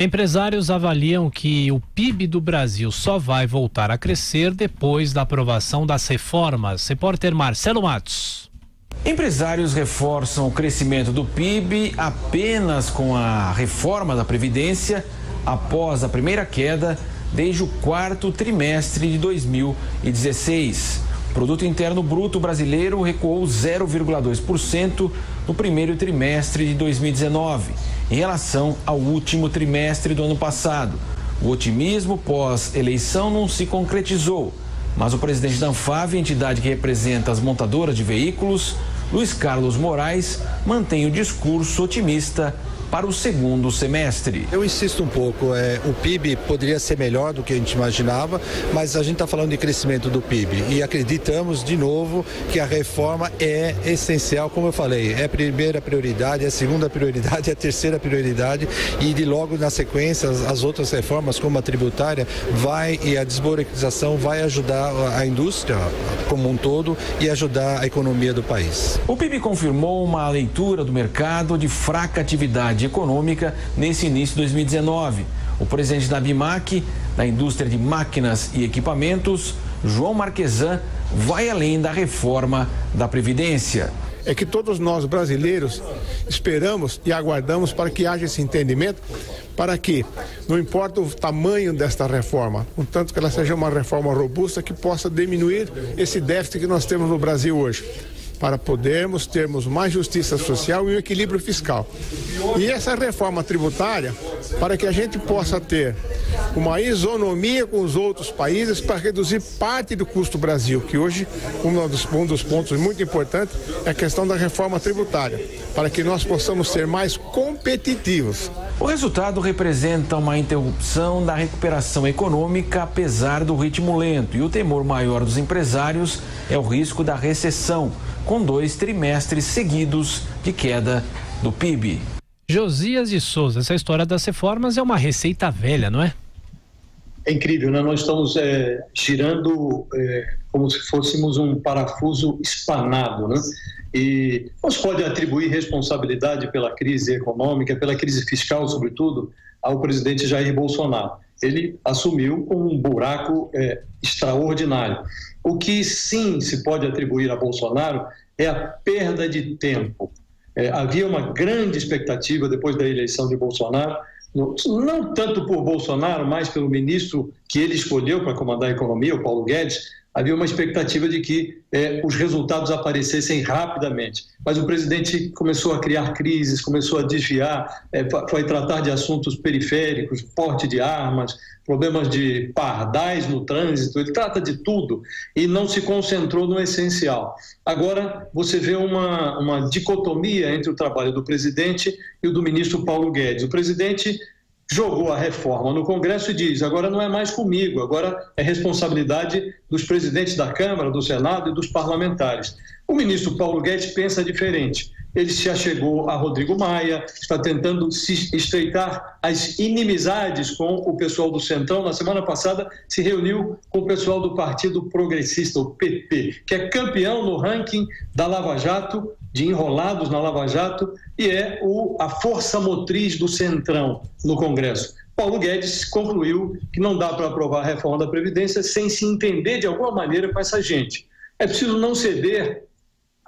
Empresários avaliam que o PIB do Brasil só vai voltar a crescer depois da aprovação das reformas. Repórter Marcelo Matos. Empresários reforçam o crescimento do PIB apenas com a reforma da Previdência após a primeira queda desde o quarto trimestre de 2016. O Produto Interno Bruto brasileiro recuou 0,2% no primeiro trimestre de 2019, em relação ao último trimestre do ano passado. O otimismo pós-eleição não se concretizou, mas o presidente da Anfave, entidade que representa as montadoras de veículos, Luiz Carlos Moraes, mantém o discurso otimista para o segundo semestre. Eu insisto um pouco, o PIB poderia ser melhor do que a gente imaginava, mas a gente está falando de crescimento do PIB e acreditamos de novo que a reforma é essencial, como eu falei, é a primeira prioridade, é a segunda prioridade, é a terceira prioridade e de logo na sequência as outras reformas como a tributária e a desburocratização vai ajudar a indústria como um todo e ajudar a economia do país. O PIB confirmou uma leitura do mercado de fraca atividade econômica nesse início de 2019. O presidente da BIMAC, da indústria de máquinas e equipamentos, João Marquesan, vai além da reforma da Previdência. É que todos nós brasileiros esperamos e aguardamos para que haja esse entendimento, para que, não importa o tamanho desta reforma, contanto que ela seja uma reforma robusta que possa diminuir esse déficit que nós temos no Brasil hoje, para podermos termos mais justiça social e um equilíbrio fiscal. E essa reforma tributária, para que a gente possa ter uma isonomia com os outros países para reduzir parte do custo do Brasil, que hoje um dos pontos muito importantes é a questão da reforma tributária, para que nós possamos ser mais competitivos. O resultado representa uma interrupção da recuperação econômica, apesar do ritmo lento, e o temor maior dos empresários é o risco da recessão, com 2 trimestres seguidos de queda do PIB. Josias de Souza, essa história das reformas é uma receita velha, não é? É incrível, né? Nós estamos girando como se fôssemos um parafuso espanado, né? E não se pode atribuir responsabilidade pela crise econômica, pela crise fiscal, sobretudo, ao presidente Jair Bolsonaro. Ele assumiu com um buraco extraordinário. O que sim se pode atribuir a Bolsonaro é a perda de tempo. Havia uma grande expectativa depois da eleição de Bolsonaro, não tanto por Bolsonaro, mas pelo ministro que ele escolheu para comandar a economia, o Paulo Guedes. Havia uma expectativa de que os resultados aparecessem rapidamente. Mas o presidente começou a criar crises, começou a desviar, foi tratar de assuntos periféricos, porte de armas, problemas de pardais no trânsito, ele trata de tudo e não se concentrou no essencial. Agora você vê uma dicotomia entre o trabalho do presidente e o do ministro Paulo Guedes. O presidente jogou a reforma no Congresso e diz, agora não é mais comigo, agora é responsabilidade dos presidentes da Câmara, do Senado e dos parlamentares. O ministro Paulo Guedes pensa diferente. Ele se achegou a Rodrigo Maia, está tentando se estreitar as inimizades com o pessoal do Centrão. Na semana passada se reuniu com o pessoal do Partido Progressista, o PP, que é campeão no ranking da Lava Jato, de enrolados na Lava Jato, e é a força motriz do Centrão no Congresso. Paulo Guedes concluiu que não dá para aprovar a reforma da Previdência sem se entender de alguma maneira com essa gente. É preciso não ceder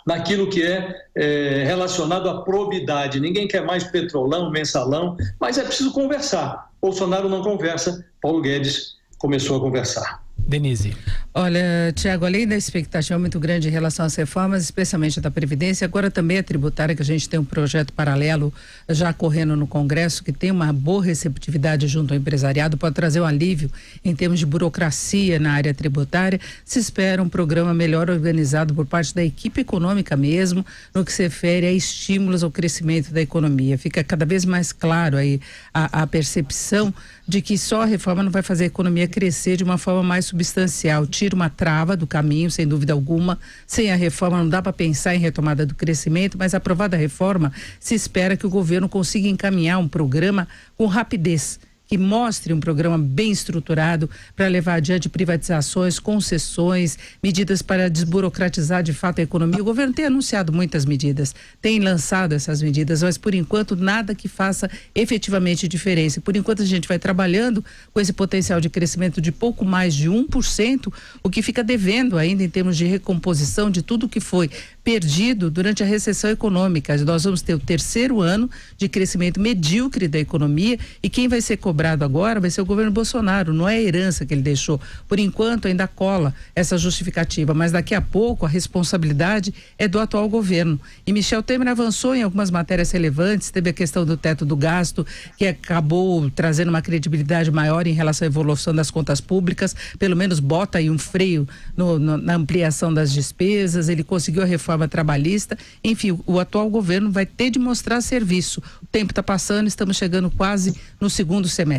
naquilo que é relacionado à probidade. Ninguém quer mais petrolão, mensalão, mas é preciso conversar. Bolsonaro não conversa, Paulo Guedes começou a conversar. Denise. Olha, Tiago, além da expectativa muito grande em relação às reformas, especialmente da Previdência, agora também a tributária, que a gente tem um projeto paralelo já correndo no Congresso, que tem uma boa receptividade junto ao empresariado, pode trazer um alívio em termos de burocracia na área tributária. Se espera um programa melhor organizado por parte da equipe econômica mesmo, no que se refere a estímulos ao crescimento da economia. Fica cada vez mais claro aí a percepção de que só a reforma não vai fazer a economia crescer de uma forma mais substancial. Tira uma trava do caminho, sem dúvida alguma. Sem a reforma não dá para pensar em retomada do crescimento, mas aprovada a reforma, se espera que o governo consiga encaminhar um programa com rapidez, que mostre um programa bem estruturado para levar adiante privatizações, concessões, medidas para desburocratizar de fato a economia. O governo tem anunciado muitas medidas, tem lançado essas medidas, mas por enquanto nada que faça efetivamente diferença. Por enquanto a gente vai trabalhando com esse potencial de crescimento de pouco mais de 1%, o que fica devendo ainda em termos de recomposição de tudo que foi perdido durante a recessão econômica. Nós vamos ter o terceiro ano de crescimento medíocre da economia e quem vai ser cobrado agora vai ser o governo Bolsonaro, não é a herança que ele deixou. Por enquanto ainda cola essa justificativa, mas daqui a pouco a responsabilidade é do atual governo. E Michel Temer avançou em algumas matérias relevantes, teve a questão do teto do gasto, que acabou trazendo uma credibilidade maior em relação à evolução das contas públicas, pelo menos bota aí um freio na ampliação das despesas, ele conseguiu a reforma trabalhista, enfim, o atual governo vai ter de mostrar serviço. O tempo está passando, estamos chegando quase no segundo semestre.